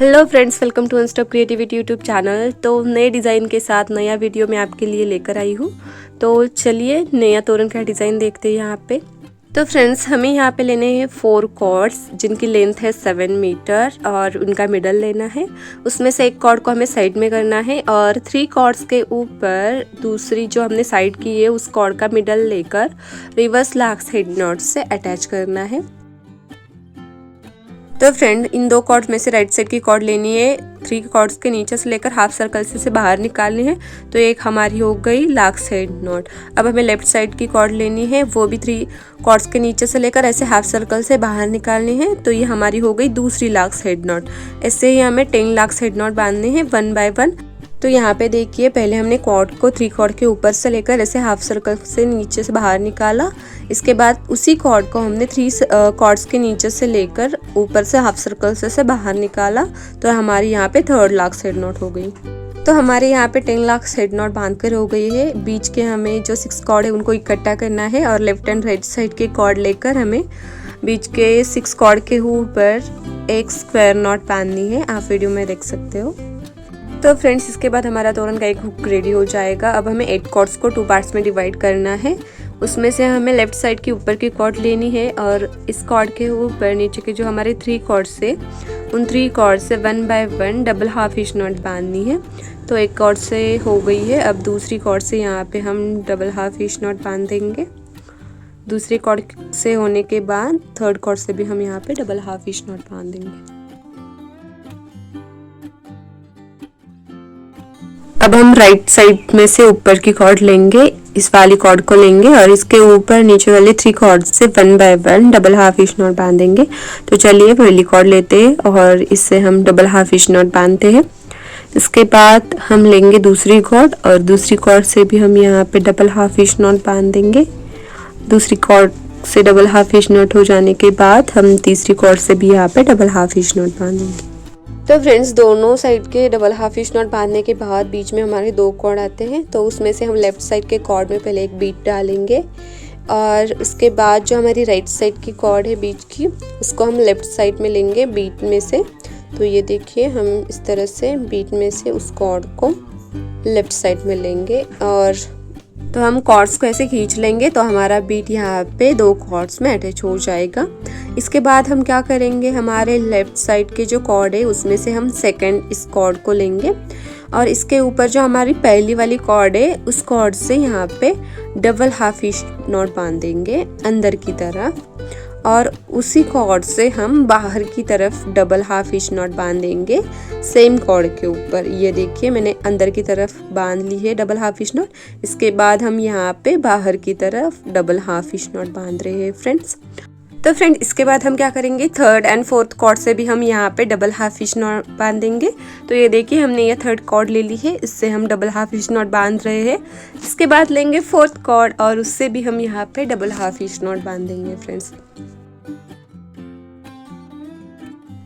Hello friends, welcome to unstop creativity YouTube channel. तो नए design के साथ नया वीडियो मैं आपके लिए लेकर आई हूँ। तो चलिए नया तोरण का डिज़ाइन देखते हैं यहाँ पे। तो फ्रेंड्स, हमें यहाँ पे लेने हैं 4 कॉर्ड्स जिनकी लेंथ है 7 मीटर और उनका मिडल लेना है। उसमें से एक कॉर्ड को हमें साइड में करना है और 3 कॉर्ड्स के ऊपर दूसरी जो हमने साइड की है उस कॉर्ड का मिडल लेकर रिवर्स लाक्स हेड नॉट से अटैच करना है। तो फ्रेंड, इन 2 कॉर्ड्स में से राइट साइड की कॉर्ड लेनी है। 3 कॉर्ड्स के नीचे से लेकर हाफ सर्कल से बाहर निकालनी है। तो एक हमारी हो गई लाक्स हेड नॉट। अब हमें लेफ्ट साइड की कॉर्ड लेनी है, वो भी 3 कॉर्ड्स के नीचे से लेकर ऐसे हाफ सर्कल से बाहर निकालनी है। तो ये हमारी हो गई दूसरी लाक्स हेड नॉट। ऐसे ही हमें 10 लाक्स हेड नॉट बांधने हैं 1 बाय 1। तो यहाँ पे देखिए, पहले हमने कॉर्ड को 3 कॉर्ड के ऊपर से लेकर ऐसे हाफ सर्कल से नीचे से बाहर निकाला। इसके बाद उसी कॉर्ड को हमने 3 कॉर्ड्स के नीचे से लेकर ऊपर से हाफ सर्कल से बाहर निकाला। तो हमारी यहाँ पे 3rd लाक्स हेड नॉट हो गई। तो हमारे यहाँ पे 10 लाक्स हेड नॉट बांधकर हो गई है। बीच के हमें जो 6 कॉर्ड है उनको इकट्ठा करना है और लेफ्ट एंड राइट साइड के कॉर्ड लेकर हमें बीच के 6 कॉर्ड के ऊपर एक स्क्वायर नॉट बांधनी है। आप वीडियो में देख सकते हो। तो फ्रेंड्स, इसके बाद हमारा तोरण का एक हुक रेडी हो जाएगा। अब हमें 8 कॉर्ड्स को 2 पार्ट्स में डिवाइड करना है। उसमें से हमें लेफ्ट साइड की ऊपर की कॉर्ड लेनी है और इस कॉर्ड के ऊपर नीचे के जो हमारे 3 कॉर्ड्स है उन 3 कॉर्ड से 1 by 1 double half hitch knot बांधनी है। तो एक कॉर्ड से हो गई है। अब दूसरी कॉर्ड से यहाँ पे हम डबल हाफ हिच नॉट बांध देंगे। दूसरी कॉर्ड से होने के बाद 3rd कॉर्ड से भी हम यहाँ पे डबल हाफ हिच नॉट बांध देंगे। अब हम राइट साइड में से ऊपर की कॉर्ड लेंगे, इस वाली कॉर्ड को लेंगे और इसके ऊपर नीचे वाले 3 कॉर्ड से 1 by 1 double half hitch knot बांधेंगे। तो चलिए पहली कॉर्ड लेते हैं और इससे हम डबल हाफ हिच नॉट बांधते हैं। इसके बाद हम लेंगे दूसरी कॉर्ड और दूसरी कॉर्ड से भी हम यहाँ पे डबल हाफ हिच नॉट बांध देंगे। दूसरी कॉर्ड से डबल हाफ हिच नॉट हो जाने के बाद हम तीसरी कॉर्ड से भी यहाँ पे डबल हाफ हिच नॉट बांधेंगे। तो फ्रेंड्स, दोनों साइड के डबल हाफ हिच नॉट बांधने के बाद बीच में हमारे 2 कॉर्ड आते हैं। तो उसमें से हम लेफ्ट साइड के कॉर्ड में पहले एक बीट डालेंगे और उसके बाद जो हमारी राइट साइड की कॉर्ड है बीच की, उसको हम लेफ्ट साइड में लेंगे बीट में से। तो ये देखिए, हम इस तरह से बीट में से उस कॉर्ड को लेफ्ट साइड में लेंगे और तो हम कॉर्ड्स को ऐसे खींच लेंगे तो हमारा बीट यहाँ पे 2 कॉर्ड्स में अटैच हो जाएगा। इसके बाद हम क्या करेंगे, हमारे लेफ्ट साइड के जो कॉर्ड है उसमें से हम सेकंड इस कॉर्ड को लेंगे और इसके ऊपर जो हमारी पहली वाली कॉर्ड है उस कॉर्ड से यहाँ पे डबल हाफ हिच नॉट बांधेंगे अंदर की तरफ और उसी कॉर्ड से हम बाहर की तरफ डबल हाफ हिच नॉट बांधेंगे सेम कॉर्ड के ऊपर। ये देखिए, मैंने अंदर की तरफ बांध ली है डबल हाफ हिच नॉट। इसके बाद हम यहाँ पे बाहर की तरफ डबल हाफ हिच नॉट बांध रहे हैं फ्रेंड्स। तो फ्रेंड, इसके बाद हम क्या करेंगे, 3rd एंड 4th कॉर्ड से भी हम यहाँ पे डबल हाफ हिच नॉट बांधेंगे। तो ये देखिए, हमने ये 3rd कॉर्ड ले ली है, इससे हम डबल हाफ हिच नॉट बांध रहे हैं। इसके बाद लेंगे 4th कॉर्ड और उससे भी हम यहाँ पे डबल हाफ हिच नॉट बांधेंगे फ्रेंड्स।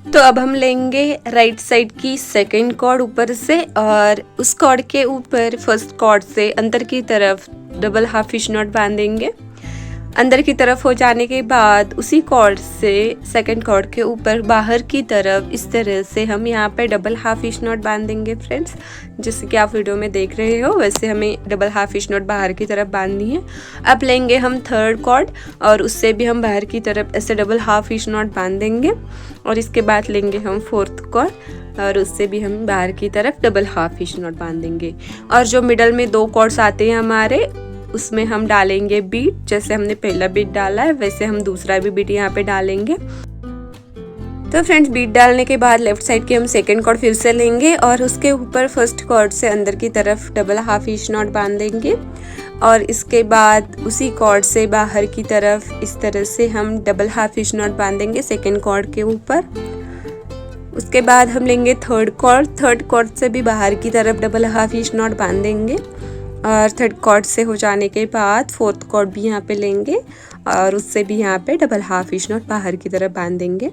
तो अब हम लेंगे राइट साइड की 2nd कॉर्ड ऊपर से और उस कॉर्ड के ऊपर 1st कॉर्ड से अंदर की तरफ डबल हाफ हिच नॉट बांधेंगे। अंदर की तरफ हो जाने के बाद उसी कॉर्ड से 2nd कॉर्ड के ऊपर बाहर की तरफ इस तरह से हम यहाँ पे डबल हाफ हिच नॉट बांधेंगे फ्रेंड्स। जैसे कि आप वीडियो में देख रहे हो वैसे हमें डबल हाफ हिच नॉट बाहर की तरफ बांधनी है। अब लेंगे हम 3rd कॉर्ड और उससे भी हम बाहर की तरफ ऐसे डबल हाफ हिच नॉट बांधेंगे और इसके बाद लेंगे हम 4th कॉर्ड और उससे भी हम बाहर की तरफ डबल हाफ हिच नॉट बांधेंगे। और जो मिडल में 2 कॉर्ड्स आते हैं हमारे, उसमें हम डालेंगे बीट। जैसे हमने पहला बीट डाला है वैसे हम दूसरा भी बीट यहाँ पे डालेंगे। तो फ्रेंड्स, बीट डालने के बाद लेफ्ट साइड की हम 2nd कॉर्ड फिर से लेंगे और उसके ऊपर 1st कॉर्ड से अंदर की तरफ डबल हाफ हिच नॉट बांधेंगे और इसके बाद उसी कॉर्ड से बाहर की तरफ इस तरह से हम डबल हाफ हिच नॉट बांधेंगे 2nd कॉर्ड के ऊपर। उसके बाद हम लेंगे 3rd कॉर्ड से भी बाहर की तरफ डबल हाफ हिच नॉट बांधेंगे और 3rd कॉर्ड से हो जाने के बाद 4th कॉर्ड भी यहाँ पे लेंगे और उससे भी यहाँ पे डबल हाफ हिच नॉट बाहर की तरफ बांधेंगे।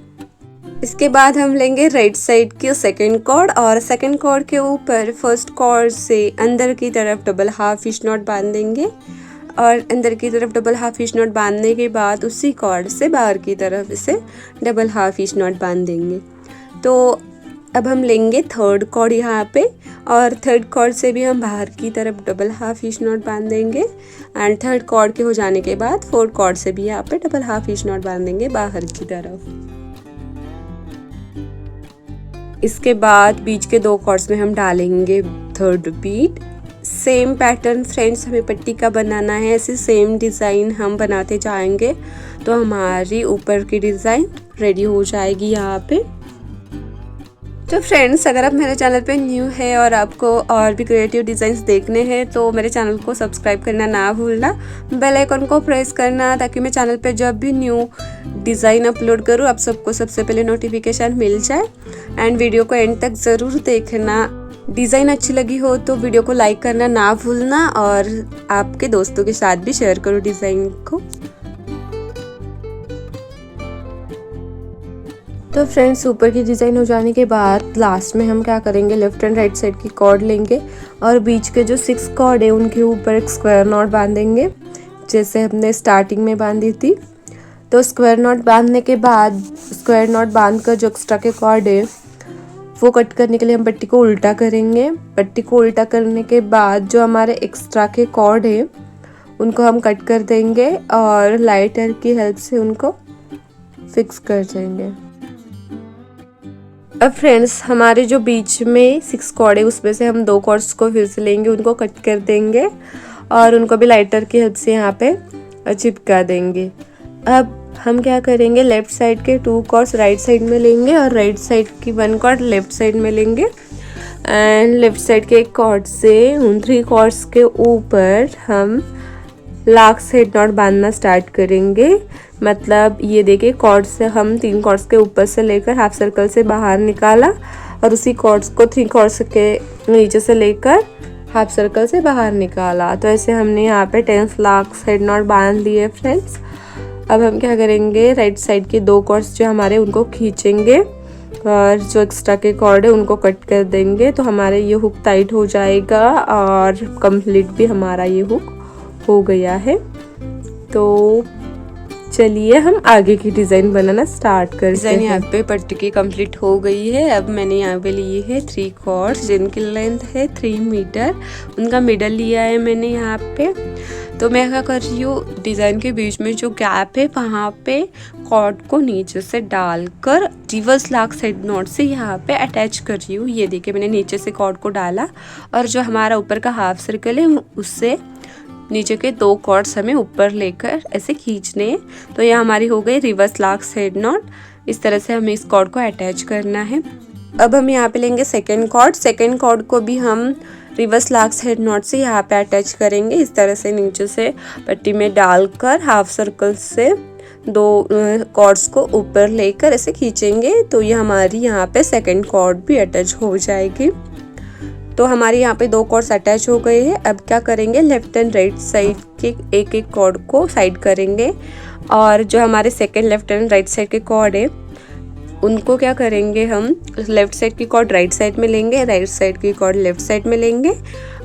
इसके बाद हम लेंगे राइट साइड की 2nd कॉर्ड और 2nd कॉर्ड के ऊपर 1st कॉर्ड से अंदर की तरफ डबल हाफ हिच नॉट बांधेंगे और अंदर की तरफ डबल हाफ हिच नॉट बांधने के बाद उसी कॉर्ड से बाहर की तरफ इसे डबल हाफ हिच नॉट बांध देंगे। तो अब हम लेंगे थर्ड कॉर्ड यहाँ पे, और थर्ड कॉर्ड से भी हम बाहर की तरफ डबल हाफ हिच नॉट बांध देंगे। एंड थर्ड कॉर्ड के हो जाने के बाद फोर्थ कॉर्ड से भी यहाँ पे डबल हाफ हिच नॉट बांध देंगे बाहर की तरफ। इसके बाद बीच के 2 कॉर्ड्स में हम डालेंगे third beat. Same pattern friends हमें पट्टी का बनाना है, ऐसे सेम डिज़ाइन हम बनाते जाएंगे तो हमारी ऊपर की डिज़ाइन रेडी हो जाएगी यहाँ पे। तो फ्रेंड्स, अगर आप मेरे चैनल पे न्यू है और आपको और भी क्रिएटिव डिज़ाइंस देखने हैं तो मेरे चैनल को सब्सक्राइब करना ना भूलना, बेल आइकन को प्रेस करना, ताकि मैं चैनल पे जब भी न्यू डिज़ाइन अपलोड करूँ आप सबको सबसे पहले नोटिफिकेशन मिल जाए। एंड वीडियो को एंड तक ज़रूर देखना। डिज़ाइन अच्छी लगी हो तो वीडियो को लाइक करना ना भूलना और आपके दोस्तों के साथ भी शेयर करो डिज़ाइन को। तो फ्रेंड्स, ऊपर की डिज़ाइन हो जाने के बाद लास्ट में हम क्या करेंगे, लेफ्ट एंड राइट साइड की कॉर्ड लेंगे और बीच के जो 6 कॉर्ड है उनके ऊपर एक स्क्वायर नॉट बांधेंगे, जैसे हमने स्टार्टिंग में बांधी थी। तो स्क्वायर नॉट बांधने के बाद स्क्वायर नॉट बांध कर जो एक्स्ट्रा के कॉर्ड है वो कट करने के लिए हम पट्टी को उल्टा करेंगे। पट्टी को उल्टा करने के बाद जो हमारे एक्स्ट्रा के कॉर्ड है उनको हम कट कर देंगे और लाइटर की हेल्प से उनको फिक्स कर देंगे। अब फ्रेंड्स, हमारे जो बीच में 6 कॉर्ड है उसमें से हम 2 कॉर्ड्स को फिर से लेंगे, उनको कट कर देंगे और उनको भी लाइटर की हेल्प से यहाँ पे चिपका देंगे। अब हम क्या करेंगे, लेफ्ट साइड के 2 कॉर्ड्स राइट साइड में लेंगे और राइट साइड की 1 कॉर्ड लेफ्ट साइड में लेंगे। एंड लेफ्ट साइड के एक कॉर्ड से उन 3 कॉर्ड्स के ऊपर हम लाक्स हेड नॉट बांधना स्टार्ट करेंगे। मतलब ये देखिए, कॉर्ड से हम 3 कॉर्ड्स के ऊपर से लेकर हाफ सर्कल से बाहर निकाला और उसी कॉर्ड्स को 3 कॉर्ड्स के नीचे से लेकर हाफ सर्कल से बाहर निकाला। तो ऐसे हमने यहाँ पे 10 लाक्स हेड नॉट बांध लिए फ्रेंड्स। अब हम क्या करेंगे, राइट साइड के 2 कॉर्ड्स जो हमारे उनको खींचेंगे और जो एक्स्ट्रा के कॉर्ड है उनको कट कर देंगे। तो हमारे ये हुक टाइट हो जाएगा और कंप्लीट भी हमारा ये हुक हो गया है। तो चलिए हम आगे की डिज़ाइन बनाना स्टार्ट करते हैं। डिज़ाइन यहाँ पे पट्टी की कंप्लीट हो गई है। अब मैंने यहाँ पे लिए है 3 कॉर्ड्स जिनकी लेंथ है 3 मीटर। उनका मिडल लिया है मैंने यहाँ पे। तो मैं क्या कर रही हूँ, डिज़ाइन के बीच में जो गैप है वहाँ पे कॉर्ड को नीचे से डालकर रिवर्स लाक्स हेड नॉट से यहाँ पे अटैच कर रही हूँ। ये देखिए, मैंने नीचे से कॉर्ड को डाला और जो हमारा ऊपर का हाफ सर्कल है उससे नीचे के 2 कॉर्ड्स हमें ऊपर लेकर ऐसे खींचने हैं। तो ये हमारी हो गई रिवर्स लाक्स हेड नॉट। इस तरह से हमें इस कॉर्ड को अटैच करना है। अब हम यहाँ पे लेंगे सेकेंड कॉर्ड। सेकेंड कॉर्ड को भी हम रिवर्स लाक्स हेड नॉट से यहाँ पे अटैच करेंगे। इस तरह से नीचे से पट्टी में डालकर हाफ सर्कल से 2 कॉर्ड्स को ऊपर लेकर ऐसे खींचेंगे। तो ये हमारी यहाँ पे सेकेंड कॉर्ड भी अटैच हो जाएगी। तो हमारे यहाँ पे 2 कॉर्ड्स अटैच हो गए हैं। अब क्या करेंगे, लेफ्ट एंड राइट साइड के एक कॉर्ड को साइड करेंगे और जो हमारे second left and right side के कॉर्ड है उनको क्या करेंगे, हम लेफ्ट साइड की कॉर्ड राइट साइड में लेंगे, राइट साइड की कॉर्ड लेफ्ट साइड में लेंगे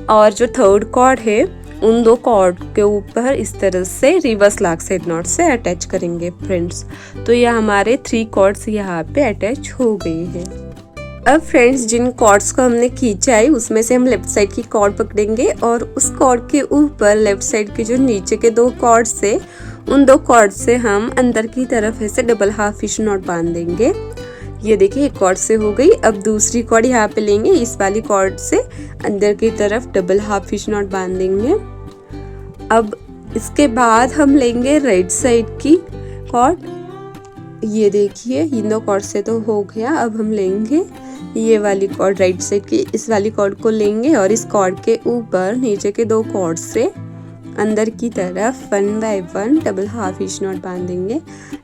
और जो थर्ड कॉर्ड है उन 2 कॉर्ड के ऊपर इस तरह से रिवर्स लाक्स हेड नॉट से अटैच करेंगे फ्रेंड्स। तो ये हमारे 3 कॉर्ड्स यहाँ पे अटैच हो गए हैं। अब फ्रेंड्स, जिन कॉर्ड्स को हमने खींचा है उसमें से हम लेफ्ट साइड की कॉर्ड पकड़ेंगे और उस कॉर्ड के ऊपर लेफ्ट साइड के जो नीचे के 2 कॉर्ड से उन 2 कॉर्ड से हम अंदर की तरफ ऐसे डबल हाफ हिच नॉट बांध देंगे। ये देखिए, एक कॉर्ड से हो गई। अब दूसरी कॉर्ड यहाँ पे लेंगे, इस वाली कॉर्ड से अंदर की तरफ डबल हाफ हिच नॉट बांध देंगे। अब इसके बाद हम लेंगे राइट साइड की कॉर्ड। ये देखिए, इन 2 कॉर्ड से तो हो गया। अब हम लेंगे ये वाली कॉर्ड राइट साइड की, इस वाली कॉर्ड को लेंगे और इस कॉर्ड के ऊपर नीचे के 2 कॉर्ड से अंदर की तरफ 1 by 1 double half hitch knot बांधेंगे।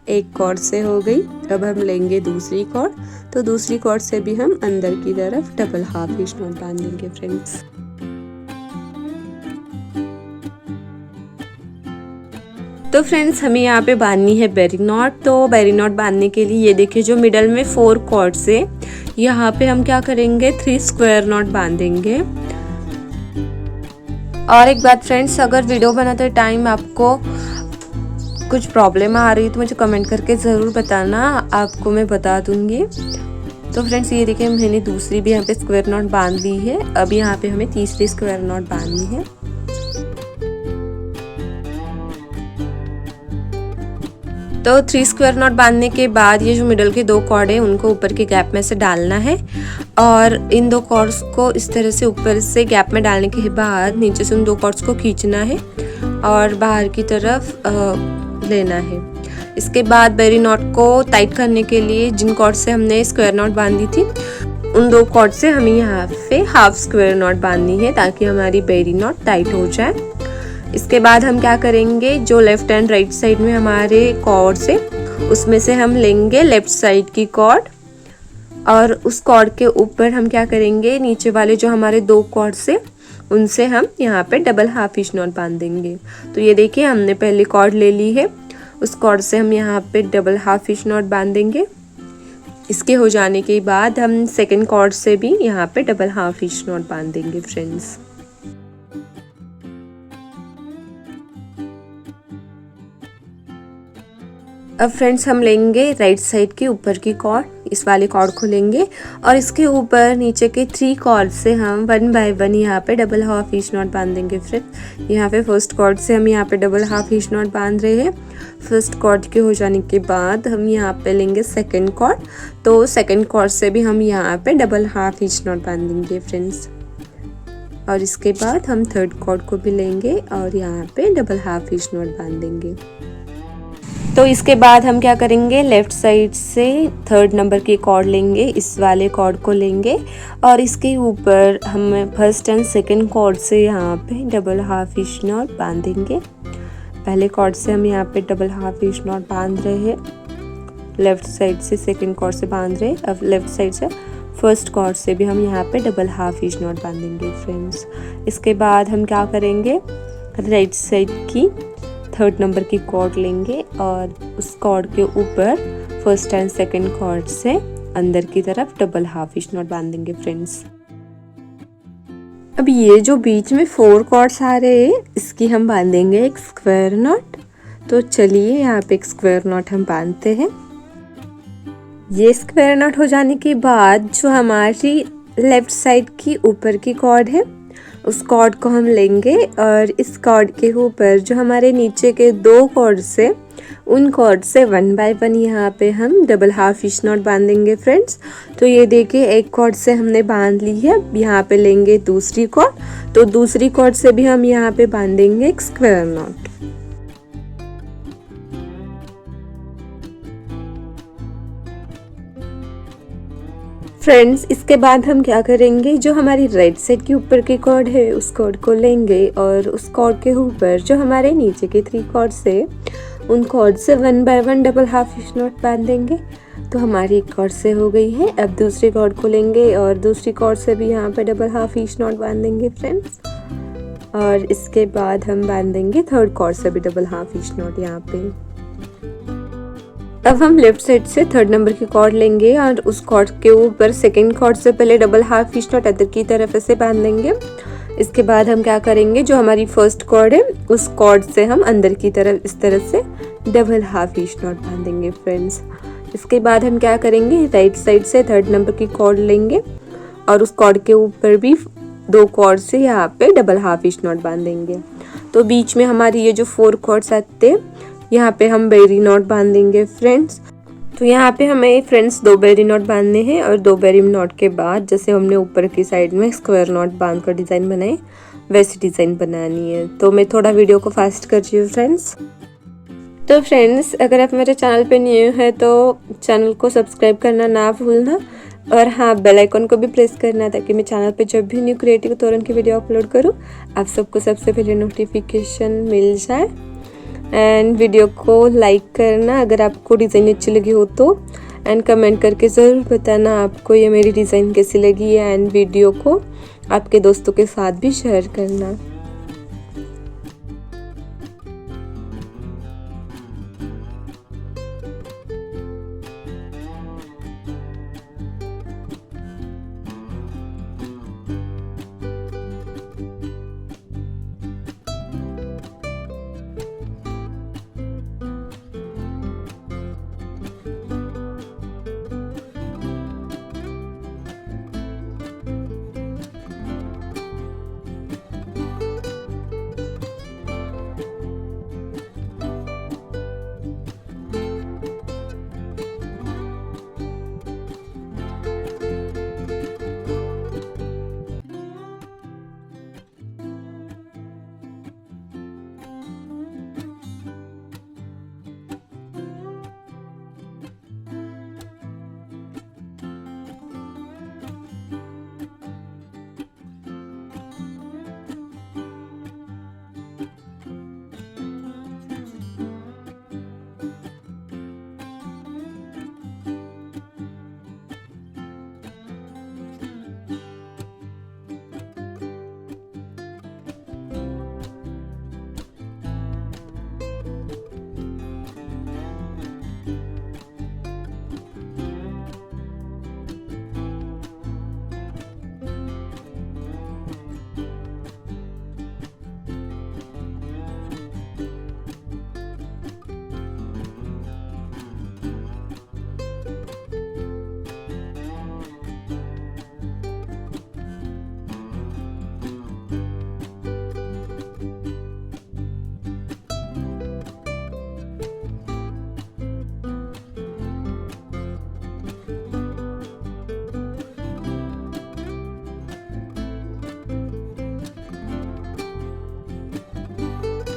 एक कॉर्ड से हो गई। अब हम लेंगे दूसरी कॉर्ड। तो दूसरी कॉर्ड से भी हम अंदर की तरफ डबल हाफ हिच नॉट बांधेंगे फ्रेंड्स। तो फ्रेंड्स, हमें यहाँ पे बांधनी है बेरी नॉट। तो बेरी नॉट बांधने के लिए ये देखिए, जो मिडल में 4 कॉर्ड से यहाँ पे हम क्या करेंगे, 3 स्क्वायर नॉट बांधेंगे। और एक बात फ्रेंड्स, अगर वीडियो बनाते टाइम आपको कुछ प्रॉब्लम आ रही है तो मुझे कमेंट करके ज़रूर बताना, आपको मैं बता दूंगी। तो फ्रेंड्स ये देखिए मैंने दूसरी भी यहाँ पे स्क्वायर नॉट बांध ली है। अब यहाँ पे हमें तीसरी स्क्वायर नॉट बांधनी है। तो 3 स्क्वायर नॉट बांधने के बाद ये जो मिडल के 2 कॉर्ड है उनको ऊपर के गैप में से डालना है और इन 2 कॉर्ड्स को इस तरह से ऊपर से गैप में डालने के बाद नीचे से उन 2 कॉर्ड्स को खींचना है और बाहर की तरफ लेना है। इसके बाद बेरी नॉट को टाइट करने के लिए जिन कॉर्ड से हमने स्क्वायर नॉट बांधी थी उन 2 कॉर्ड से हमें यहाँ पे हाफ स्क्वायर नॉट बांधनी है ताकि हमारी बेरी नॉट टाइट हो जाए। इसके बाद हम क्या करेंगे, जो लेफ्ट एंड राइट साइड में हमारे कॉर्ड से उसमें से हम लेंगे लेफ्ट साइड की कॉर्ड और उस कॉर्ड के ऊपर हम क्या करेंगे, नीचे वाले जो हमारे 2 कॉर्ड से उनसे हम यहाँ पे डबल हाफ इंच नॉट बांध देंगे। तो ये देखिए हमने पहली कॉर्ड ले ली है, उस कॉर्ड से हम यहाँ पे डबल हाफ इंच नॉट बांध देंगे। इसके हो जाने के बाद हम सेकेंड कॉर्ड से भी यहाँ पे डबल हाफ इंच नॉट बांध देंगे फ्रेंड्स। अब फ्रेंड्स हम लेंगे राइट साइड के ऊपर की कॉर्ड, इस वाले कॉर्ड को लेंगे और इसके ऊपर नीचे के 3 कॉर्ड से हम 1 बाय 1 यहाँ पे डबल हाफ इंच नॉट बांध देंगे फ्रेंड्स। यहाँ पे फर्स्ट कॉर्ड से हम यहाँ पे डबल हाफ इंच नॉट बांध रहे हैं। फर्स्ट कॉर्ड के हो जाने के बाद हम यहाँ पे लेंगे सेकेंड कॉर्ड, तो सेकेंड कॉर्ड से भी हम यहाँ पे डबल हाफ इंच नॉट बांध देंगे फ्रेंड्स। और इसके बाद हम थर्ड कॉर्ड को भी लेंगे और यहाँ पे डबल हाफ इंच नॉट बांध देंगे। तो इसके बाद हम क्या करेंगे, लेफ्ट साइड से 3rd नंबर की कॉर्ड लेंगे, इस वाले कॉर्ड को लेंगे और इसके ऊपर हम फर्स्ट एंड सेकंड कॉर्ड से यहाँ पे डबल हाफ इंच नॉट बांधेंगे। पहले कॉर्ड से हम यहाँ पे डबल हाफ इंच नॉट बांध रहे हैं, लेफ्ट साइड से सेकंड कॉर्ड से बांध रहे। अब लेफ्ट साइड से फर्स्ट कॉर्ड से भी हम यहाँ पे डबल हाफ इंच नॉट बांधेंगे फ्रेंड्स। इसके बाद हम क्या करेंगे, राइट साइड की 3rd नंबर की कॉर्ड लेंगे और उस कॉर्ड के ऊपर फर्स्ट एंड सेकंड कॉर्ड से अंदर की तरफ डबल हाफ इंच नॉट बांधेंगे फ्रेंड्स। अब ये जो बीच में 4 कॉर्ड्स आ रहे हैं इसकी हम बांधेंगे एक स्क्वायर नॉट। तो चलिए यहाँ पे एक स्क्वायर नॉट हम बांधते हैं। ये स्क्वायर नॉट हो जाने के बाद जो हमारी लेफ्ट साइड की ऊपर की कॉर्ड है उस कॉर्ड को हम लेंगे और इस कॉर्ड के ऊपर जो हमारे नीचे के 2 कॉर्ड से उन कॉर्ड से 1 बाय 1 यहाँ पे हम डबल हाफ इंच नॉट बांधेंगे फ्रेंड्स। तो ये देखिए एक कॉर्ड से हमने बांध ली है, यहाँ पे लेंगे दूसरी कॉर्ड, तो दूसरी कॉर्ड से भी हम यहाँ पे बांधेंगे एक स्क्वायर नॉट। फ्रेंड्स इसके बाद हम क्या करेंगे, जो हमारी राइट साइड के ऊपर की कॉर्ड है उस कॉर्ड को लेंगे और उस कॉर्ड के ऊपर जो हमारे नीचे के 3 कॉर्ड से उन कॉर्ड से 1 by 1 double half hitch knot बांध देंगे। तो हमारी एक कॉर्ड से हो गई है। अब दूसरी कॉर्ड को लेंगे और दूसरी कॉर्ड से भी यहाँ पे डबल हाफ इंच नॉट बांध देंगे फ्रेंड्स। और इसके बाद हम बांध देंगे 3rd कॉर्ड से भी डबल हाफ इंच नॉट यहाँ पे। अब हम लेफ्ट साइड से 3rd नंबर की कॉर्ड लेंगे और उस कॉर्ड के ऊपर सेकंड कॉर्ड से पहले डबल हाफ इंच नॉट अंदर की तरफ ऐसे बांध देंगे। इसके बाद हम क्या करेंगे, जो हमारी फर्स्ट कॉर्ड है उस कॉर्ड से हम अंदर की तरफ इस तरह से डबल हाफ इंच नॉट बांधेंगे फ्रेंड्स। इसके बाद हम क्या करेंगे, राइट साइड से 3rd नंबर की कॉर्ड लेंगे और उस कॉर्ड के ऊपर भी 2 कॉर्ड से यहाँ पे डबल हाफ इंच नॉट बांधेंगे। तो बीच में हमारी ये जो 4 कॉर्ड्स आते हैं यहाँ पे हम बेरी नॉट बांधेंगे फ्रेंड्स। तो यहाँ पे हमें फ्रेंड्स 2 बेरी नॉट बांधने हैं और 2 बेरी नॉट के बाद जैसे हमने ऊपर की साइड में स्क्वायर नॉट बांध कर डिज़ाइन बनाए वैसी डिज़ाइन बनानी है। तो मैं थोड़ा वीडियो को फास्ट कर रही हूँ फ्रेंड्स। तो फ्रेंड्स अगर आप मेरे चैनल पे न्यू है तो चैनल को सब्सक्राइब करना ना भूलना और हाँ बेल आइकन को भी प्रेस करना ताकि मैं चैनल पे जब भी न्यू क्रिएटिव तोरण की वीडियो अपलोड करूँ आप सबको सबसे पहले नोटिफिकेशन मिल जाए। एंड वीडियो को लाइक करना अगर आपको डिज़ाइन अच्छी लगी हो तो, एंड कमेंट करके ज़रूर बताना आपको ये मेरी डिज़ाइन कैसी लगी है, एंड वीडियो को आपके दोस्तों के साथ भी शेयर करना।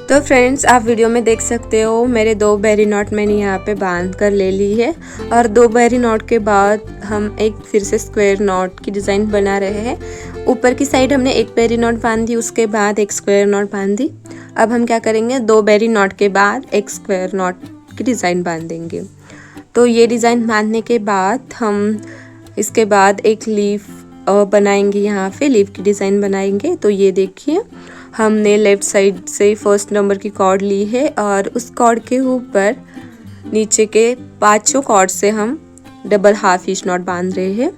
तो फ्रेंड्स, आप वीडियो में देख सकते हो मेरे 2 बेरी नॉट मैंने यहाँ पे बांध कर ले ली है। और 2 बेरी नॉट के बाद हम एक फिर से स्क्वायर नॉट की डिज़ाइन बना रहे हैं। ऊपर की साइड हमने एक बेरी नॉट बांधी, उसके बाद एक स्क्वायर नॉट बांधी। अब हम क्या करेंगे, 2 बेरी नॉट के बाद एक स्क्वायर नॉट की डिज़ाइन बांधेंगे। तो ये डिज़ाइन बांधने के बाद हम इसके बाद एक लीफ बनाएंगे, यहाँ पे लीफ की डिज़ाइन बनाएंगे। तो ये देखिए, हमने लेफ़्ट साइड से फर्स्ट नंबर की कॉर्ड ली है और उस कॉर्ड के ऊपर नीचे के 5 कॉर्ड से हम डबल हाफ हिच नॉट बांध रहे हैं।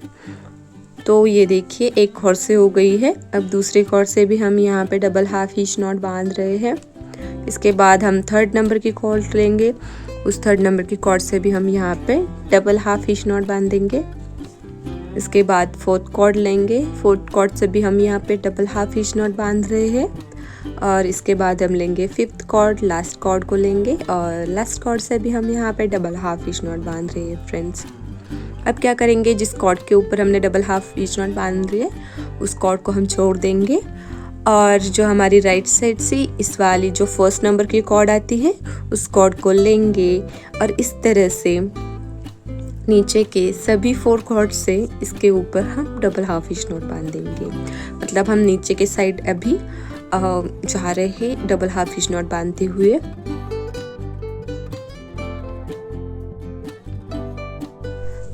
तो ये देखिए, एक कॉर्ड से हो गई है। अब दूसरे कॉर्ड से भी हम यहाँ पे डबल हाफ हिच नॉट बांध रहे हैं। इसके बाद हम थर्ड नंबर की कॉर्ड लेंगे, उस थर्ड नंबर की कॉर्ड से भी हम यहाँ पे डबल हाफ हिच नॉट बांधेंगे। इसके बाद फोर्थ कॉर्ड लेंगे, फोर्थ कॉर्ड से भी हम यहाँ पे डबल हाफ हिच नॉट बांध रहे हैं। और इसके बाद हम लेंगे फिफ्थ कॉर्ड, लास्ट कॉर्ड को लेंगे और लास्ट कॉर्ड से भी हम यहाँ पे डबल हाफ हिच नॉट बांध रहे हैं फ्रेंड्स। अब क्या करेंगे, जिस कॉर्ड के ऊपर हमने डबल हाफ हिच नॉट बांध रही है उस कॉर्ड को हम छोड़ देंगे और जो हमारी राइट साइड से इस वाली जो फर्स्ट नंबर की कॉर्ड आती है उस कॉर्ड को लेंगे और इस तरह से नीचे के सभी 4 कॉर्ड से इसके ऊपर हम डबल हाफ हिच नॉट बांधेंगे। मतलब हम नीचे के साइड अभी जा रहे हैं डबल हाफ हिच नॉट बांधते हुए।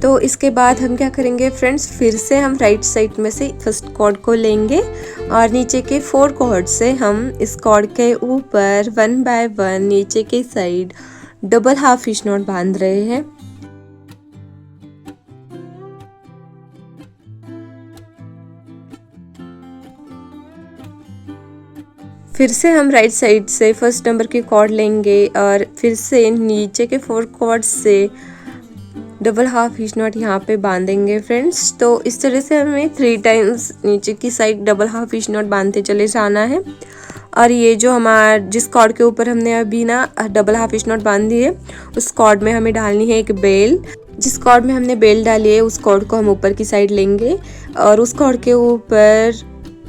तो इसके बाद हम क्या करेंगे फ्रेंड्स, फिर से हम राइट साइड में से फर्स्ट कॉर्ड को लेंगे और नीचे के 4 कॉर्ड से हम इस कॉर्ड के ऊपर 1 बाय 1 नीचे के side double half hitch knot बांध रहे हैं। फिर से हम राइट साइड से फर्स्ट नंबर की कॉर्ड लेंगे और फिर से नीचे के 4 कॉर्ड से डबल हाफ हिच नॉट यहाँ पे बांधेंगे फ्रेंड्स। तो इस तरह से हमें 3 टाइम्स नीचे की side double half hitch not बांधते चले जाना है। और ये जो हमारा जिस कॉर्ड के ऊपर हमने अभी ना डबल हाफ हिच नॉट बांधी है उस कॉर्ड में हमें डालनी है एक बेल। जिस कॉर्ड में हमने बेल डाली है उस कॉर्ड को हम ऊपर की साइड लेंगे और उस कॉर्ड के ऊपर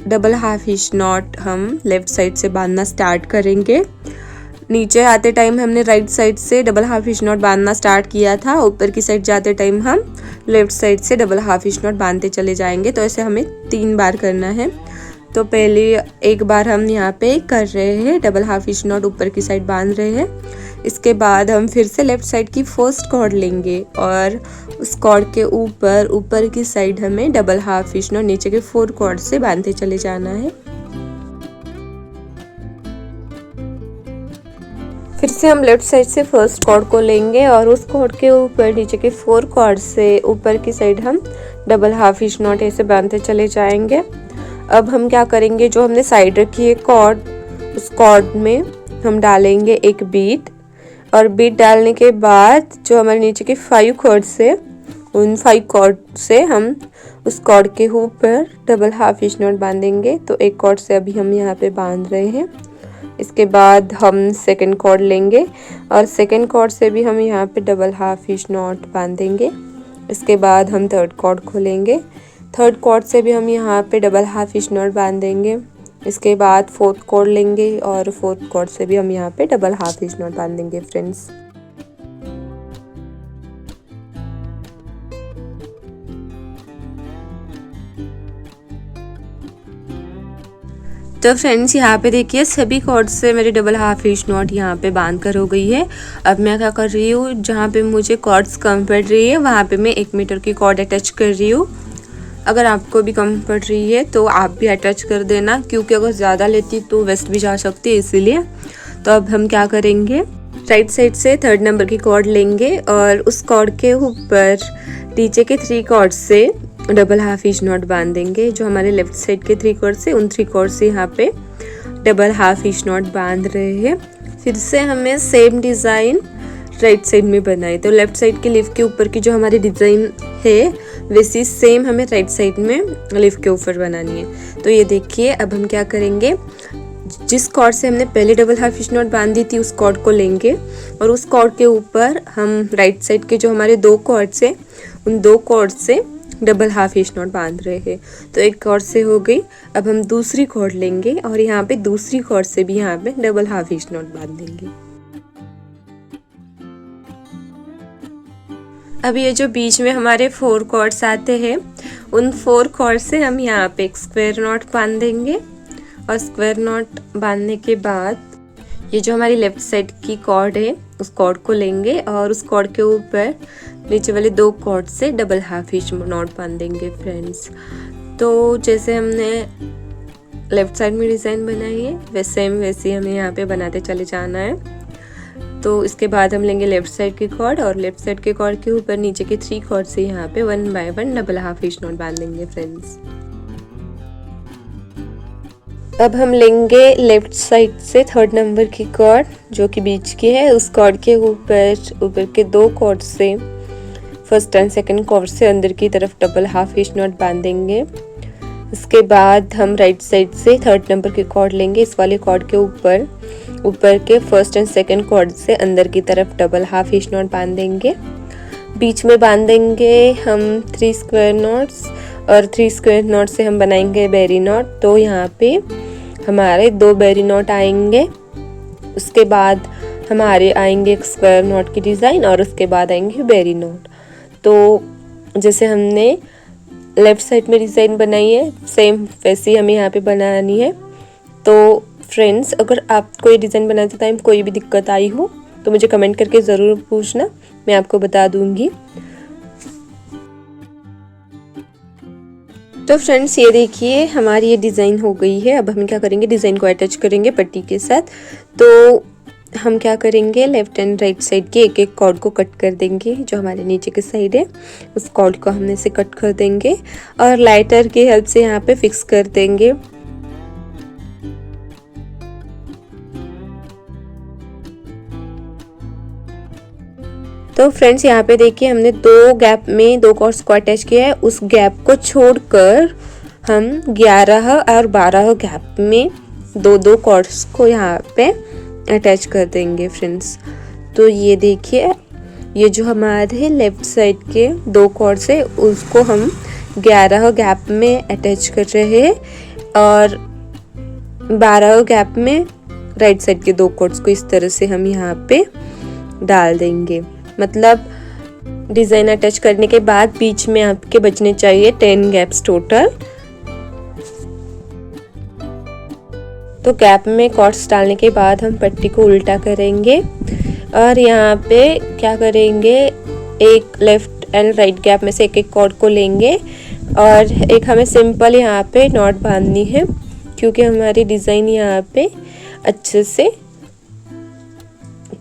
डबल हाफ हिच नॉट हम लेफ्ट साइड से बांधना स्टार्ट करेंगे। नीचे आते टाइम हमने राइट साइड से डबल हाफ हिच नॉट बांधना स्टार्ट किया था, ऊपर की साइड जाते टाइम हम लेफ्ट साइड से डबल हाफ हिच नॉट बांधते चले जाएंगे। तो ऐसे हमें 3 बार करना है। तो पहले एक बार हम यहाँ पे कर रहे हैं, डबल हाफ हिच नॉट ऊपर की साइड बांध रहे हैं। इसके बाद हम फिर से लेफ्ट साइड की फर्स्ट कॉर्ड लेंगे और उस कॉर्ड के ऊपर की साइड हमें डबल हाफ हिच नॉट नीचे के 4 कॉर्ड से बांधते चले जाना है। फिर से हम लेफ्ट साइड से फर्स्ट कॉर्ड को लेंगे और उस कॉर्ड के ऊपर नीचे के 4 कॉर्ड से ऊपर की साइड हम डबल हाफ हिच नॉट ऐसे बांधते चले जाएंगे। अब हम क्या करेंगे, जो हमने साइड रखी है कॉर्ड, उस कॉर्ड में हम डालेंगे एक बीट और बीट डालने के बाद जो हमारे नीचे के 5 कॉर्ड से उन 5 कॉर्ड से हम उस कॉर्ड के ऊपर डबल हाफ हिच नॉट बांधेंगे। तो एक कॉर्ड से अभी हम यहाँ पे बांध रहे हैं। इसके बाद हम सेकंड कॉर्ड लेंगे और सेकंड कॉर्ड से भी हम यहाँ पे डबल हाफ हिच नॉट बांधेंगे। इसके बाद हम थर्ड कॉर्ड खोलेंगे, थर्ड कॉर्ड से भी हम यहाँ पे डबल हाफ हिच नॉट बांधेंगे। इसके बाद फोर्थ कॉर्ड लेंगे और फोर्थ कॉर्ड से भी हम यहाँ पे डबल हाफ हिच नॉट बांधेंगे फ्रेंड्स। तो फ्रेंड्स, यहाँ पे देखिए सभी कॉर्ड से मेरी डबल हाफ हिच नॉट यहाँ पे बांध कर हो गई है। अब मैं क्या कर रही हूँ, जहाँ पे मुझे कॉर्ड्स कम पड़ रही है वहाँ पे मैं 1 मीटर की कॉर्ड अटैच कर रही हूँ। अगर आपको भी कम पड़ रही है तो आप भी अटैच कर देना, क्योंकि अगर ज़्यादा लेती तो वेस्ट भी जा सकती है, इसीलिए। तो अब हम क्या करेंगे, राइट साइड से थर्ड नंबर की कॉर्ड लेंगे और उस कॉर्ड के ऊपर नीचे के 3 कॉर्ड से डबल हाफ हिच नॉट बांधेंगे। जो हमारे लेफ्ट साइड के 3 कॉर्ड से उन 3 कॉर्ड से यहाँ पे डबल हाफ हिच नॉट बांध रहे हैं। फिर से हमें सेम डिज़ाइन राइट साइड में बनाई। तो लेफ्ट साइड के लीफ के ऊपर की जो हमारी डिज़ाइन है वैसी सेम हमें राइट साइड में लीफ के ऊपर बनानी है। तो ये देखिए, अब हम क्या करेंगे, जिस कॉर्ड से हमने पहले डबल हाफ हिच नॉट बांधी थी उस कॉर्ड को लेंगे और उस कॉर्ड के ऊपर हम राइट साइड के जो हमारे 2 कॉर्ड्स हैं उन 2 कॉर्ड से डबल हाफ हिच नॉट बांध रहे हैं। तो एक कॉर्ड से हो गई। अब हम दूसरी कॉर्ड लेंगे और यहाँ पे दूसरी कॉर्ड से भी यहाँ पे डबल हाफ हिच नॉट बांध देंगे। अब ये जो बीच में हमारे 4 कॉर्ड्स आते हैं, उन 4 कॉर्ड से हम यहाँ पे एक स्क्वायर नॉट बांध देंगे। और स्क्वायर नॉट बांधने के बाद ये जो हमारी लेफ्ट साइड की कॉर्ड है, उस कॉर्ड को लेंगे और उस कॉर्ड के ऊपर नीचे वाले 2 कॉर्ड से डबल हाफ हिच नॉट बांध देंगे फ्रेंड्स। तो जैसे हमने लेफ्ट साइड में डिज़ाइन बनाई है वैसे हमें यहाँ पे बनाते चले जाना है। तो इसके बाद हम लेंगे लेफ्ट साइड की कॉर्ड और लेफ्ट साइड के कॉर्ड के ऊपर नीचे के 3 कॉर्ड से यहाँ पे 1 by 1 double half hitch knot बांध देंगे फ्रेंड्स। अब हम लेंगे लेफ्ट साइड से 3rd नंबर की कॉर्ड जो कि बीच की है, उस कॉर्ड के ऊपर के 2 कॉर्ड से 1st एंड 2nd कॉर्ड से अंदर की तरफ डबल हाफ हिच नॉट बांधेंगे। इसके बाद हम राइट साइड से 3rd नंबर की कॉर्ड लेंगे। इस वाले कॉर्ड के ऊपर के 1st एंड 2nd कॉर्ड से अंदर की तरफ डबल हाफ हिच नॉट बांधेंगे। बीच में बांधेंगे हम 3 स्क्वायर नॉट्स और 3 स्क्वायर नॉट से हम बनाएंगे बेरी नॉट। तो यहाँ पे हमारे 2 बेरी नॉट आएंगे। उसके बाद हमारे आएंगे एक स्क्वायर नॉट की डिज़ाइन और उसके बाद आएंगे बेरी नॉट। तो जैसे हमने लेफ्ट साइड में डिज़ाइन बनाई है सेम वैसे ही हमें यहाँ पे बनानी है। तो फ्रेंड्स, अगर आपको ये डिज़ाइन बनाते टाइम कोई भी दिक्कत आई हो तो मुझे कमेंट करके ज़रूर पूछना, मैं आपको बता दूंगी। तो फ्रेंड्स, ये देखिए हमारी ये डिज़ाइन हो गई है। अब हम क्या करेंगे, डिज़ाइन को अटैच करेंगे पट्टी के साथ। तो हम क्या करेंगे, लेफ्ट एंड राइट साइड के एक कॉर्ड को कट कर देंगे। जो हमारे नीचे की साइड है उस कॉर्ड को हमने से कट कर देंगे और लाइटर की हेल्प से यहाँ पे फिक्स कर देंगे। तो फ्रेंड्स, यहाँ पे देखिए हमने 2 गैप में 2 कॉर्ड्स को अटैच किया है। उस गैप को छोड़कर हम 11 और 12 गैप में 2 कॉर्ड्स को यहाँ पे अटैच कर देंगे फ्रेंड्स। तो ये देखिए, ये जो हमारे लेफ्ट साइड के 2 कॉर्ड्स है उसको हम 11 गैप में अटैच कर रहे हैं और 12 गैप में राइट साइड के 2 कॉर्ड्स को इस तरह से हम यहाँ पे डाल देंगे। मतलब डिज़ाइन अटैच करने के बाद बीच में आपके बचने चाहिए 10 गैप्स टोटल। तो गैप में कॉर्ड्स डालने के बाद हम पट्टी को उल्टा करेंगे और यहाँ पे क्या करेंगे, एक लेफ्ट एंड राइट गैप में से एक कॉर्ड को लेंगे और एक हमें सिंपल यहाँ पे नॉट बांधनी है क्योंकि हमारी डिज़ाइन यहाँ पे अच्छे से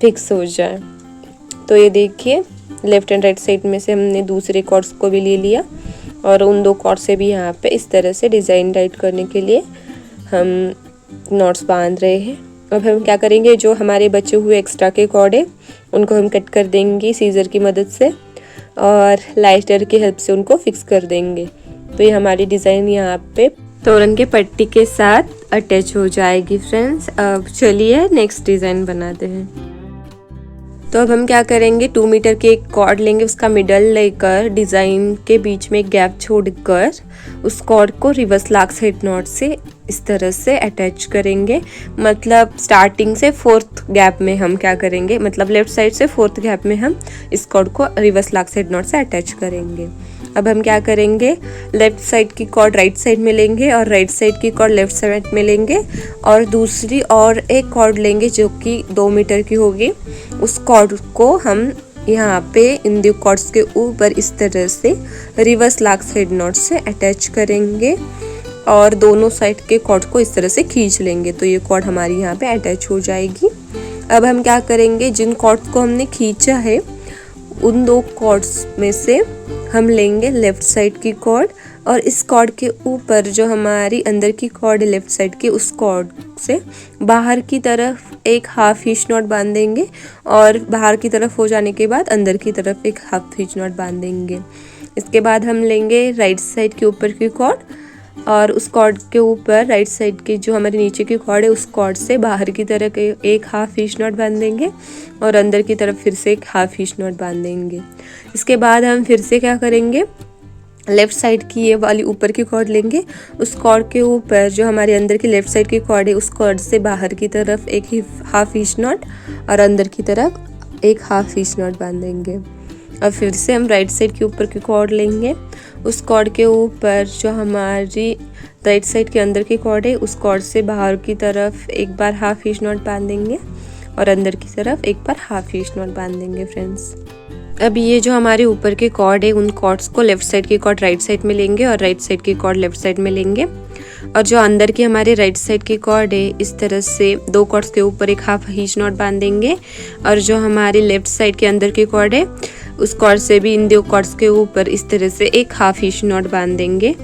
फिक्स हो जाए। तो ये देखिए, लेफ्ट एंड राइट साइड में से हमने दूसरे कॉर्ड्स को भी ले लिया और उन 2 कॉर्ड से भी यहाँ पे इस तरह से डिज़ाइन राइट करने के लिए हम नॉट्स बांध रहे हैं। अब हम क्या करेंगे, जो हमारे बचे हुए एक्स्ट्रा के कॉर्ड है उनको हम कट कर देंगे सीजर की मदद से और लाइटर की हेल्प से उनको फिक्स कर देंगे। तो ये हमारी डिज़ाइन यहाँ पे तोरण के पट्टी के साथ अटैच हो जाएगी फ्रेंड्स। अब चलिए नेक्स्ट डिज़ाइन बनाते हैं। तो अब हम क्या करेंगे, 2 मीटर के एक कॉर्ड लेंगे, उसका मिडल लेकर डिज़ाइन के बीच में एक गैप छोड़कर उस कॉर्ड को रिवर्स लाक साइड नॉट से इस तरह से अटैच करेंगे। मतलब स्टार्टिंग से 4th गैप में हम क्या करेंगे, मतलब लेफ्ट साइड से 4th गैप में हम इस कॉर्ड को रिवर्स लाक साइड नॉट से अटैच करेंगे। अब हम क्या करेंगे, लेफ्ट साइड की कॉर्ड राइट साइड में लेंगे और राइट साइड की कॉर्ड लेफ्ट साइड में लेंगे और दूसरी और एक कॉर्ड लेंगे जो कि 2 मीटर की होगी। उस कॉर्ड को हम यहाँ पे इन 2 कॉर्ड्स के ऊपर इस तरह से रिवर्स लाक साइड नॉट से अटैच करेंगे और दोनों साइड के कॉर्ड को इस तरह से खींच लेंगे। तो ये कॉर्ड हमारी यहाँ पे अटैच हो जाएगी। अब हम क्या करेंगे, जिन कॉर्ड्स को हमने खींचा है उन 2 कॉर्ड्स में से हम लेंगे लेफ्ट साइड की कॉर्ड और इस कॉर्ड के ऊपर जो हमारी अंदर की कॉर्ड है लेफ्ट साइड की, उस कॉर्ड से बाहर की तरफ एक हाफ हिच नॉट बांधेंगे और बाहर की तरफ हो जाने के बाद अंदर की तरफ एक हाफ हिच नॉट बांधेंगे। इसके बाद हम लेंगे राइट साइड के ऊपर की कॉर्ड और उस कॉर्ड के ऊपर राइट साइड की जो हमारे नीचे की कॉर्ड है उस कॉर्ड से बाहर की तरफ एक हाफ हिच नॉट बांधेंगे और अंदर की तरफ फिर से एक हाफ हिच नॉट बांधेंगे। इसके बाद हम फिर से क्या करेंगे, लेफ़्ट साइड की ये वाली ऊपर की कॉर्ड लेंगे। उस कॉर्ड के ऊपर जो हमारे अंदर की लेफ़्ट साइड की कॉर्ड है, उस कॉर्ड से बाहर की तरफ एक ही हाफ इंच नॉट और अंदर की तरफ एक हाफ इंच नॉट बांधेंगे। और फिर से हम राइट साइड के ऊपर की कॉर्ड लेंगे। उस कॉर्ड के ऊपर जो हमारी राइट साइड के अंदर की कॉर्ड है, उस कॉर्ड से बाहर की तरफ एक बार हाफ इंच नॉट बांधेंगे और अंदर की तरफ एक बार हाफ इंच नॉट बांधेंगे फ्रेंड्स। अब ये जो हमारे ऊपर के कॉर्ड है, उन कॉर्ड्स को लेफ्ट साइड की कॉर्ड राइट साइड में लेंगे और राइट साइड की कॉर्ड लेफ्ट साइड में लेंगे। और जो अंदर की हमारे राइट साइड की कॉर्ड है, इस तरह से दो कॉर्ड्स के ऊपर एक हाफ इंच नॉट बांधेंगे। और जो हमारी लेफ्ट साइड के अंदर की कॉर्ड है, उस कॉर्ड से भी इन दो कॉर्ड्स के ऊपर इस तरह से एक हाफ इंच नॉट बांध देंगे।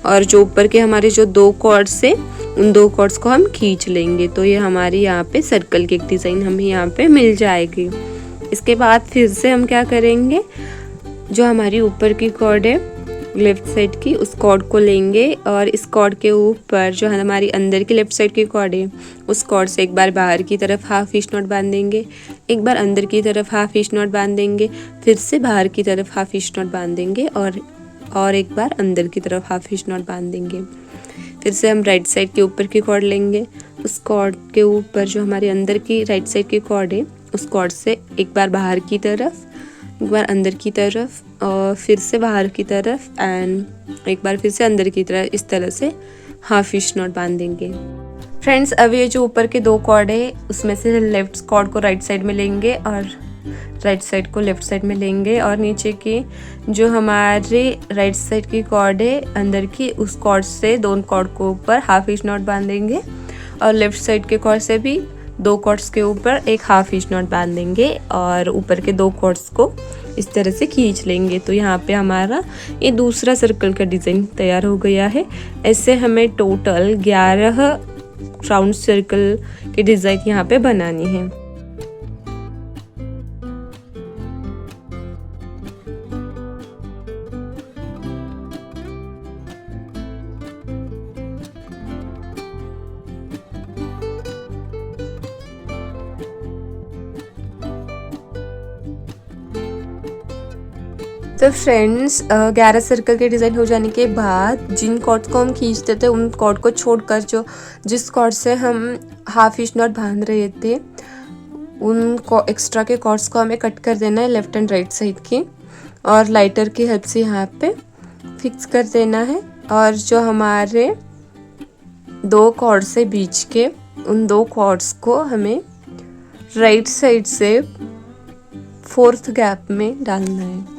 और जो ऊपर के हमारे जो दो कॉर्ड्स है, उन दो कॉर्ड्स को हम खींच लेंगे। तो ये हमारी यहाँ पे सर्कल की एक डिज़ाइन हमें यहाँ पे मिल जाएगी। इसके बाद फिर से हम क्या करेंगे, जो हमारी ऊपर की कॉर्ड है लेफ्ट साइड की, उस कॉर्ड को लेंगे और इस कॉर्ड के ऊपर जो हमारी अंदर की लेफ्ट साइड की कॉर्ड है, उस कॉर्ड से एक बार बाहर की तरफ हाफ इंच नॉट बांधेंगे, एक बार अंदर की तरफ हाफ इंच नॉट बांधेंगे, फिर से बाहर की तरफ हाफ इंच नॉट बांधेंगे और एक बार अंदर की तरफ हाफ इंच नॉट बांधेंगे। फिर से हम राइट साइड के ऊपर की कॉर्ड लेंगे। उस कॉर्ड के ऊपर जो हमारे अंदर की राइट साइड की कॉर्ड है, उस कॉर्ड से एक बार बाहर की तरफ, एक बार अंदर की तरफ और फिर से बाहर की तरफ एंड एक बार फिर से अंदर की तरफ, इस तरह से हाफ इंच नॉट बांधेंगे। फ्रेंड्स, अब ये जो ऊपर के दो कॉर्ड है, उसमें से लेफ्ट कॉर्ड को राइट साइड में लेंगे और राइट साइड को लेफ्ट साइड में लेंगे और नीचे की जो हमारे राइट साइड की कॉर्ड है अंदर की, उस कॉर्ड से दोनों कॉर्ड को ऊपर हाफ इंच नॉट बांधेंगे और लेफ्ट साइड के कॉर्ड से भी दो कॉर्ड्स के ऊपर एक हाफ इंच नॉट बांधेंगे और ऊपर के दो कॉर्ड्स को इस तरह से खींच लेंगे। तो यहाँ पे हमारा ये दूसरा सर्कल का डिज़ाइन तैयार हो गया है। ऐसे हमें टोटल 11 राउंड सर्कल की डिज़ाइन यहाँ पे बनानी है। तो फ्रेंड्स, 11 सर्कल के डिज़ाइन हो जाने के बाद जिन कॉर्ड्स को हम खींचते थे, उन कॉर्ड को छोड़कर जिस कॉर्ड से हम हाफ इंच नॉट बांध रहे थे, उन एक्स्ट्रा के कॉर्ड्स को हमें कट कर देना है लेफ़्ट एंड राइट साइड की और लाइटर की हेल्प से यहाँ पे फिक्स कर देना है। और जो हमारे दो कॉर्ड से बीच के, उन दो कॉर्ड्स को हमें राइट साइड से फोर्थ गैप में डालना है।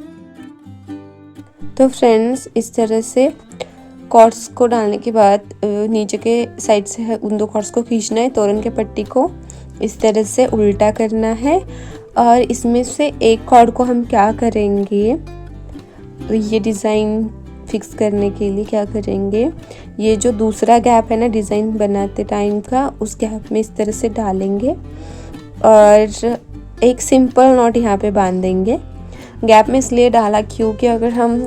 तो फ्रेंड्स, इस तरह से कॉर्ड्स को डालने के बाद नीचे के साइड से उन दो कॉर्ड्स को खींचना है। तोरन के पट्टी को इस तरह से उल्टा करना है और इसमें से एक कॉर्ड को हम क्या करेंगे, तो ये डिज़ाइन फिक्स करने के लिए क्या करेंगे, ये जो दूसरा गैप है ना डिज़ाइन बनाते टाइम का, उस गैप में इस तरह से डालेंगे और एक सिंपल नॉट यहाँ पे बांध देंगे। गैप में इसलिए डाला क्योंकि अगर हम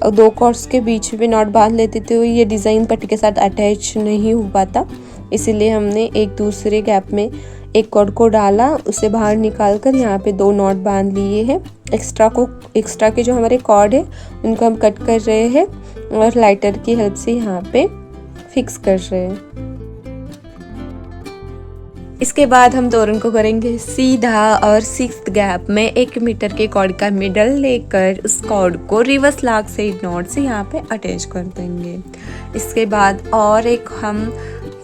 दो कॉर्ड्स के बीच में नॉट बांध लेते तो ये डिज़ाइन पट्टी के साथ अटैच नहीं हो पाता, इसीलिए हमने एक दूसरे गैप में एक कॉर्ड को डाला, उसे बाहर निकाल कर यहाँ पे दो नॉट बांध लिए हैं। एक्स्ट्रा के जो हमारे कॉर्ड है उनको हम कट कर रहे हैं और लाइटर की हेल्प से यहाँ पे फिक्स कर रहे हैं। इसके बाद हम तोरन को करेंगे सीधा और 6th गैप में 1 मीटर के कॉर्ड का मिडल लेकर उस कॉर्ड को रिवर्स लॉक से नॉट से यहाँ पे अटैच कर देंगे। इसके बाद और एक हम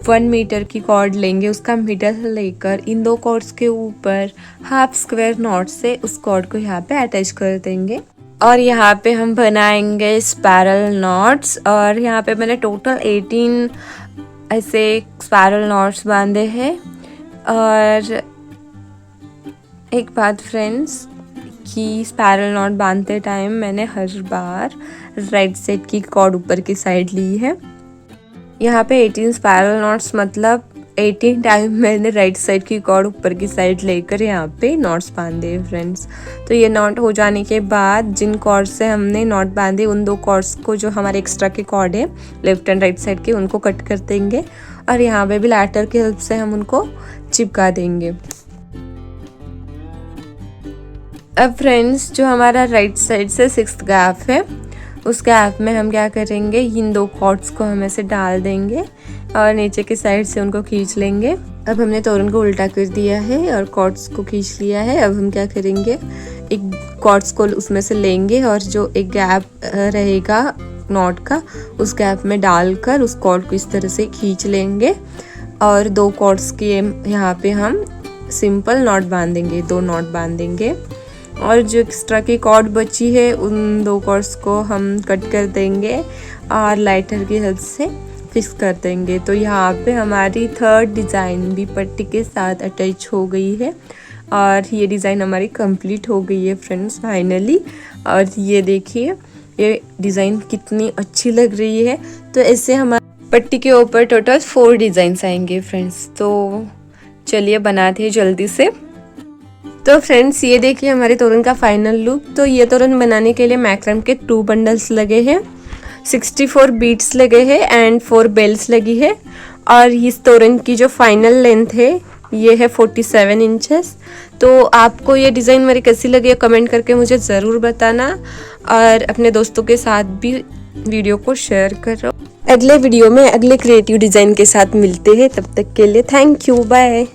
1 मीटर की कॉर्ड लेंगे, उसका मिडल लेकर इन दो कॉर्ड्स के ऊपर हाफ स्क्वायर नॉट से उस कॉर्ड को यहाँ पे अटैच कर देंगे और यहाँ पे हम बनाएंगे स्पाइरल नॉट्स। और यहाँ पे मैंने टोटल 18 ऐसे स्पाइरल नॉट्स बांधे हैं। और एक बात फ्रेंड्स, कि स्पाइरल नॉट बांधते टाइम मैंने हर बार राइट साइड की कॉर्ड ऊपर की साइड ली है। यहाँ पे 18 स्पाइरल नॉट्स मतलब 18 टाइम मैंने राइट साइड की कॉर्ड ऊपर की साइड लेकर यहाँ पे नॉट्स बांधे फ्रेंड्स। तो ये नॉट हो जाने के बाद जिन कॉर्ड से हमने नॉट बांधे, उन दो कॉर्ड्स को जो हमारे एक्स्ट्रा के कॉर्ड है लेफ्ट एंड राइट साइड के, उनको कट कर देंगे और यहाँ पे भी लाइटर की हेल्प से हम उनको चिपका देंगे। अब फ्रेंड्स, जो हमारा राइट साइड से 6th गैप है उस गैप में हम क्या करेंगे, इन 2 कॉर्ड्स को हम ऐसे डाल देंगे और नीचे की साइड से उनको खींच लेंगे। अब हमने तोरण को उल्टा कर दिया है और कॉर्ड्स को खींच लिया है। अब हम क्या करेंगे, एक कॉर्ड्स को उसमें से लेंगे और जो एक गैप रहेगा नॉट का, उस गैप में डालकर उस कॉर्ड को इस तरह से खींच लेंगे और 2 कॉर्ड्स के यहाँ पे हम सिंपल नॉट बांधेंगे, 2 नॉट बांधेंगे। और जो एक्स्ट्रा की कॉर्ड बची है उन 2 कॉर्ड्स को हम कट कर देंगे और लाइटर की हेल्प से फिक्स कर देंगे। तो यहाँ पे हमारी 3rd डिज़ाइन भी पट्टी के साथ अटैच हो गई है और ये डिज़ाइन हमारी कंप्लीट हो गई है फ्रेंड्स फाइनली। और ये देखिए ये डिज़ाइन कितनी अच्छी लग रही है। तो ऐसे हमारे पट्टी के ऊपर टोटल 4 डिज़ाइंस आएंगे फ्रेंड्स। तो चलिए बनाते हैं जल्दी से। तो फ्रेंड्स ये देखिए हमारे तोरण का फाइनल लुक। तो ये तोरण बनाने के लिए मैक्रम के 2 बंडल्स लगे हैं, 64 बीड्स लगे हैं एंड 4 बेल्स लगी है। और इस तोरण की जो फाइनल लेंथ है ये है 47 इंचेस। तो आपको ये डिज़ाइन मेरी कैसी लगी कमेंट करके मुझे ज़रूर बताना और अपने दोस्तों के साथ भी वीडियो को शेयर करो। अगले वीडियो में अगले क्रिएटिव डिज़ाइन के साथ मिलते हैं, तब तक के लिए थैंक यू, बाय।